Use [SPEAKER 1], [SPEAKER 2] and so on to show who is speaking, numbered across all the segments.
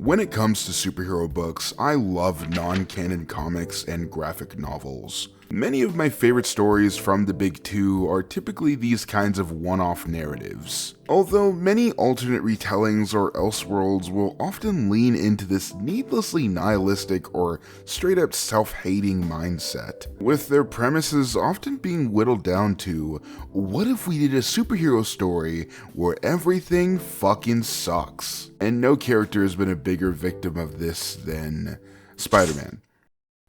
[SPEAKER 1] When it comes to superhero books, I love non-canon comics and graphic novels. Many of my favorite stories from the big two are typically these kinds of one-off narratives. Although many alternate retellings or elseworlds will often lean into this needlessly nihilistic or straight-up self-hating mindset, with their premises often being whittled down to, what if we did a superhero story where everything fucking sucks? And no character has been a bigger victim of this than Spider-Man.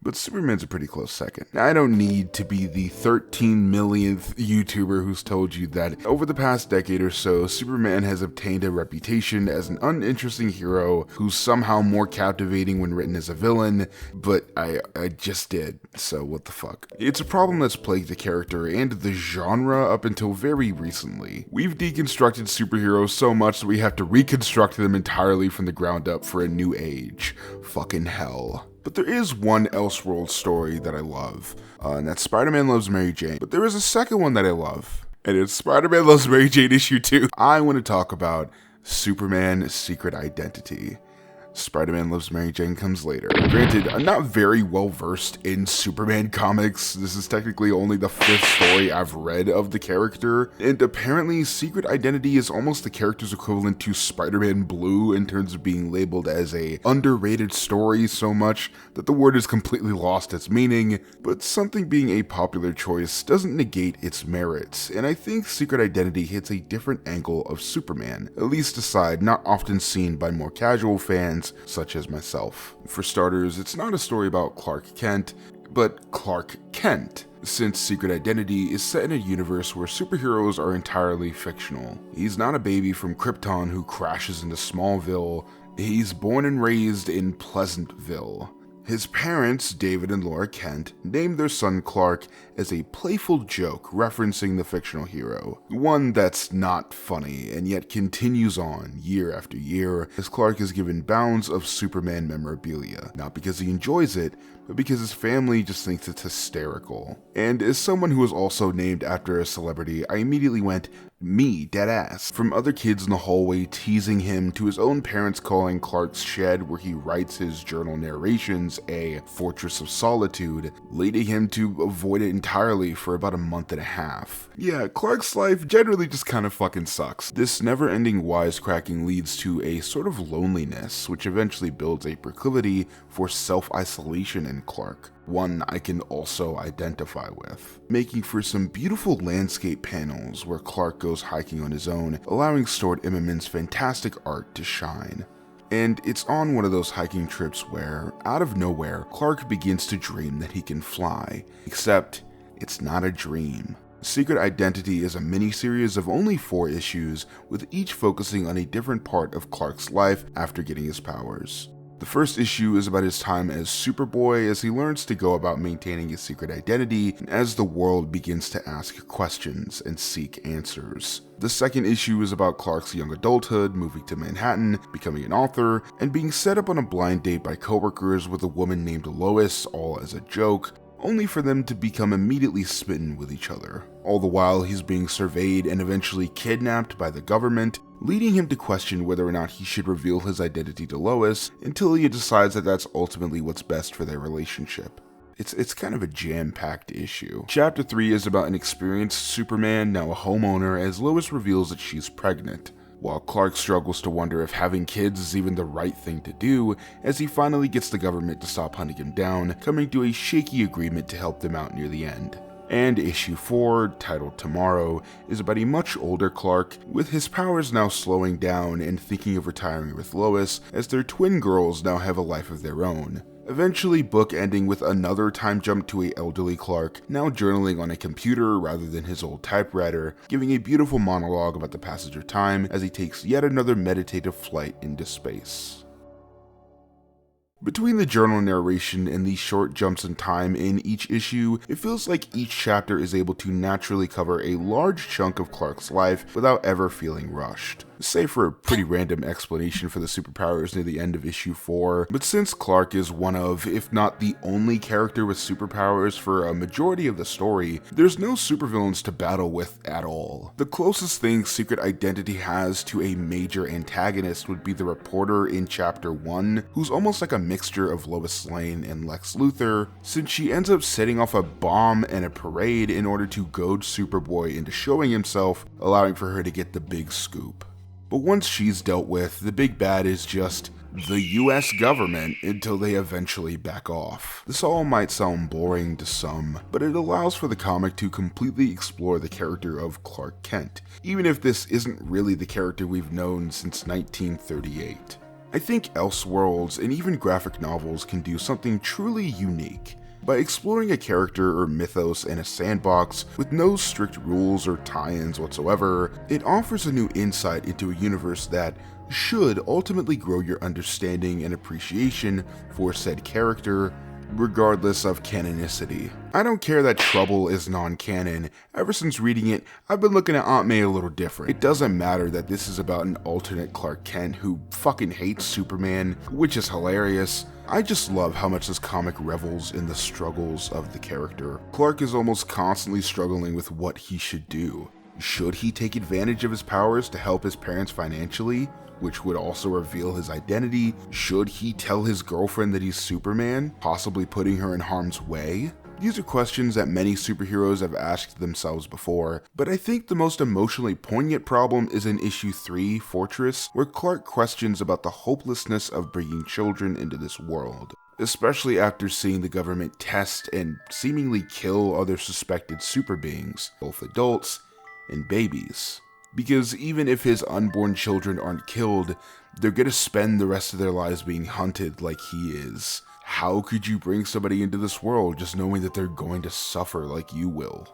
[SPEAKER 1] But Superman's a pretty close second. I don't need to be the 13 millionth YouTuber who's told you that over the past decade or so, Superman has obtained a reputation as an uninteresting hero who's somehow more captivating when written as a villain, but I just did, so what the fuck. It's a problem that's plagued the character and the genre up until very recently. We've deconstructed superheroes so much that we have to reconstruct them entirely from the ground up for a new age. Fucking hell. But there is one Elseworlds story that I love, and that's Spider-Man Loves Mary Jane. But there is a second one that I love, and it's Spider-Man Loves Mary Jane issue 2. I want to talk about Superman's Secret Identity. Spider-Man Loves Mary Jane comes later. Granted, I'm not very well versed in Superman comics. This is technically only the 5th story I've read of the character, and apparently Secret Identity is almost the character's equivalent to Spider-Man Blue in terms of being labeled as a underrated story so much that the word has completely lost its meaning, but something being a popular choice doesn't negate its merits, and I think Secret Identity hits a different angle of Superman, at least a side not often seen by more casual fans such as myself. For starters, it's not a story about Clark Kent, but Clark Kent, since Secret Identity is set in a universe where superheroes are entirely fictional. He's not a baby from Krypton who crashes into Smallville, he's born and raised in Pleasantville. His parents, David and Laura Kent, named their son Clark as a playful joke referencing the fictional hero. One that's not funny and yet continues on year after year as Clark is given bounds of Superman memorabilia, not because he enjoys it, but because his family just thinks it's hysterical. And as someone who was also named after a celebrity, I immediately went, me, deadass. From other kids in the hallway teasing him to his own parents calling Clark's shed where he writes his journal narrations a fortress of solitude, leading him to avoid it entirely for about a month and a half. Yeah, Clark's life generally just kind of fucking sucks. This never-ending wisecracking leads to a sort of loneliness, which eventually builds a proclivity for self-isolation in Clark, one I can also identify with, making for some beautiful landscape panels where Clark goes hiking on his own, allowing Stuart Immonen's fantastic art to shine. And it's on one of those hiking trips where, out of nowhere, Clark begins to dream that he can fly, except it's not a dream. Secret Identity is a miniseries of only 4 issues, with each focusing on a different part of Clark's life after getting his powers. The first issue is about his time as Superboy as he learns to go about maintaining his secret identity and as the world begins to ask questions and seek answers. The second issue is about Clark's young adulthood, moving to Manhattan, becoming an author, and being set up on a blind date by coworkers with a woman named Lois, all as a joke, only for them to become immediately smitten with each other. All the while, he's being surveyed and eventually kidnapped by the government, leading him to question whether or not he should reveal his identity to Lois until he decides that that's ultimately what's best for their relationship. It's kind of a jam-packed issue. Chapter 3 is about an experienced Superman, now a homeowner, as Lois reveals that she's pregnant, while Clark struggles to wonder if having kids is even the right thing to do, as he finally gets the government to stop hunting him down, coming to a shaky agreement to help them out near the end. And issue 4, titled Tomorrow, is about a much older Clark, with his powers now slowing down and thinking of retiring with Lois, as their twin girls now have a life of their own. Eventually bookending with another time jump to a elderly Clark, now journaling on a computer rather than his old typewriter, giving a beautiful monologue about the passage of time as he takes yet another meditative flight into space. Between the journal narration and the short jumps in time in each issue, it feels like each chapter is able to naturally cover a large chunk of Clark's life without ever feeling rushed. save for a pretty random explanation for the superpowers near the end of issue 4. But since Clark is one of, if not the only character with superpowers for a majority of the story, there's no supervillains to battle with at all. The closest thing Secret Identity has to a major antagonist would be the reporter in chapter 1, who's almost like a mixture of Lois Lane and Lex Luthor, since she ends up setting off a bomb and a parade in order to goad Superboy into showing himself, allowing for her to get the big scoop. But once she's dealt with, the big bad is just the US government until they eventually back off. This all might sound boring to some, but it allows for the comic to completely explore the character of Clark Kent, even if this isn't really the character we've known since 1938. I think Elseworlds and even graphic novels can do something truly unique. By exploring a character or mythos in a sandbox with no strict rules or tie-ins whatsoever, it offers a new insight into a universe that should ultimately grow your understanding and appreciation for said character, regardless of canonicity. I don't care that Trouble is non-canon. Ever since reading it, I've been looking at Aunt May a little different. It doesn't matter that this is about an alternate Clark Kent who fucking hates Superman, which is hilarious. I just love how much this comic revels in the struggles of the character. Clark is almost constantly struggling with what he should do. Should he take advantage of his powers to help his parents financially, which would also reveal his identity? Should he tell his girlfriend that he's Superman, possibly putting her in harm's way? These are questions that many superheroes have asked themselves before, but I think the most emotionally poignant problem is in issue 3, Fortress, where Clark questions about the hopelessness of bringing children into this world, especially after seeing the government test and seemingly kill other suspected super beings, both adults and babies. Because even if his unborn children aren't killed, they're gonna spend the rest of their lives being hunted like he is. How could you bring somebody into this world just knowing that they're going to suffer like you will?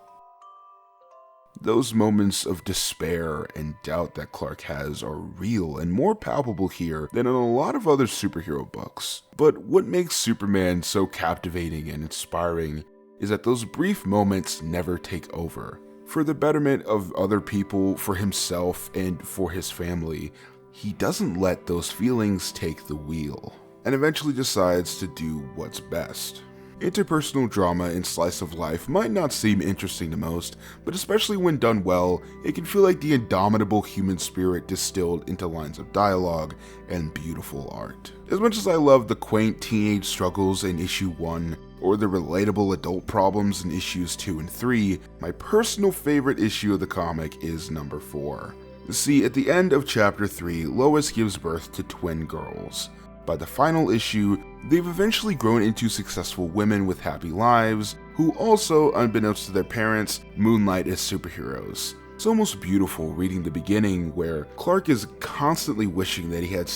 [SPEAKER 1] Those moments of despair and doubt that Clark has are real and more palpable here than in a lot of other superhero books. But what makes Superman so captivating and inspiring is that those brief moments never take over. For the betterment of other people, for himself, and for his family, he doesn't let those feelings take the wheel, and eventually decides to do what's best. Interpersonal drama in slice of life might not seem interesting to most, but especially when done well, it can feel like the indomitable human spirit distilled into lines of dialogue and beautiful art. As much as I love the quaint teenage struggles in issue 1, or the relatable adult problems in issues 2 and 3, my personal favorite issue of the comic is number 4. See, at the end of chapter 3, Lois gives birth to twin girls. By the final issue, they've eventually grown into successful women with happy lives, who also, unbeknownst to their parents, moonlight as superheroes. It's almost beautiful reading the beginning where Clark is constantly wishing that he had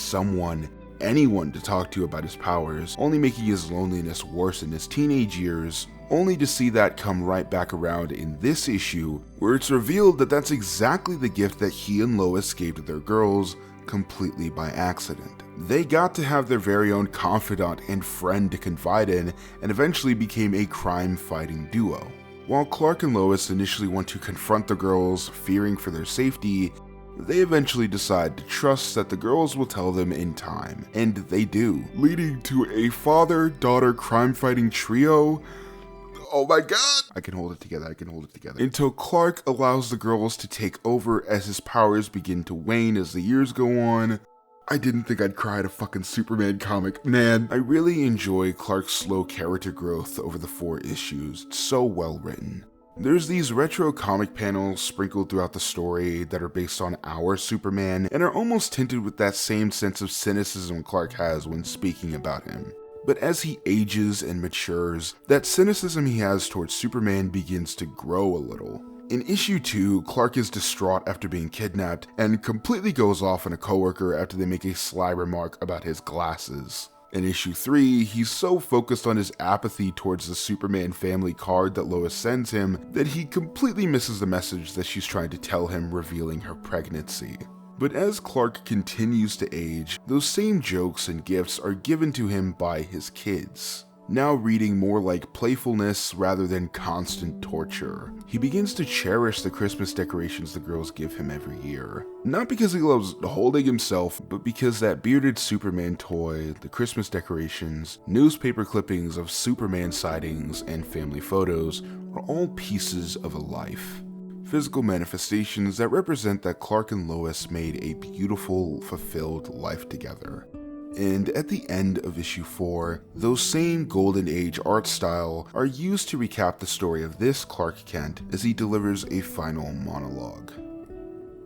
[SPEAKER 1] anyone to talk to about his powers, only making his loneliness worse in his teenage years, only to see that come right back around in this issue, where it's revealed that that's exactly the gift that he and Lois gave to their girls, completely by accident. They got to have their very own confidant and friend to confide in, and eventually became a crime-fighting duo. While Clark and Lois initially want to confront the girls, fearing for their safety, they eventually decide to trust that the girls will tell them in time, and they do, leading to a father-daughter crime-fighting trio. Oh my god! I can hold it together. Until Clark allows the girls to take over as his powers begin to wane as the years go on. I didn't think I'd cry at a fucking Superman comic, man. I really enjoy Clark's slow character growth over the 4 issues. It's so well written. There's these retro comic panels sprinkled throughout the story that are based on our Superman and are almost tinted with that same sense of cynicism Clark has when speaking about him. But as he ages and matures, that cynicism he has towards Superman begins to grow a little. In issue 2, Clark is distraught after being kidnapped and completely goes off on a coworker after they make a sly remark about his glasses. In issue 3, he's so focused on his apathy towards the Superman family card that Lois sends him that he completely misses the message that she's trying to tell him, revealing her pregnancy. But as Clark continues to age, those same jokes and gifts are given to him by his kids. now reading more like playfulness rather than constant torture. He begins to cherish the Christmas decorations the girls give him every year. Not because he loves holding himself, but because that bearded Superman toy, the Christmas decorations, newspaper clippings of Superman sightings, and family photos are all pieces of a life. Physical manifestations that represent that Clark and Lois made a beautiful, fulfilled life together. And at the end of issue 4, those same Golden Age art style are used to recap the story of this Clark Kent as he delivers a final monologue.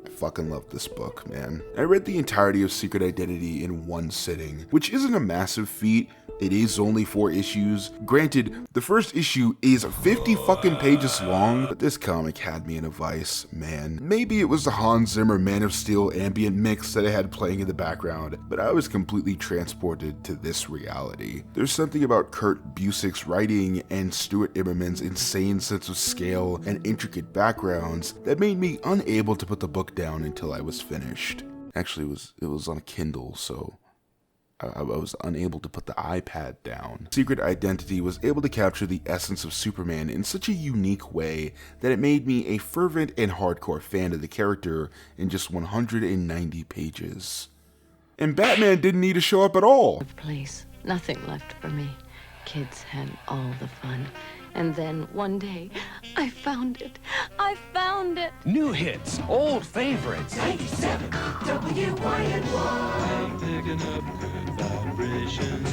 [SPEAKER 1] I fucking love this book, man. I read the entirety of Secret Identity in one sitting, which isn't a massive feat. It is only 4 issues. Granted, the first issue is 50 fucking pages long, but this comic had me in a vice, man. Maybe it was the Hans Zimmer Man of Steel ambient mix that I had playing in the background, but I was completely transported to this reality. There's something about Kurt Busiek's writing and Stuart Immerman's insane sense of scale and intricate backgrounds that made me unable to put the book down until I was finished. Actually, it was on a Kindle, so I was unable to put the iPad down. Secret Identity was able to capture the essence of Superman in such a unique way that it made me a fervent and hardcore fan of the character in just 190 pages. And Batman didn't need to show up at all.
[SPEAKER 2] Place, nothing left for me. Kids had all the fun. And then one day, I found it. I found it.
[SPEAKER 3] New hits, old favorites.
[SPEAKER 4] 97 WYNY.
[SPEAKER 5] I'm picking up good vibrations.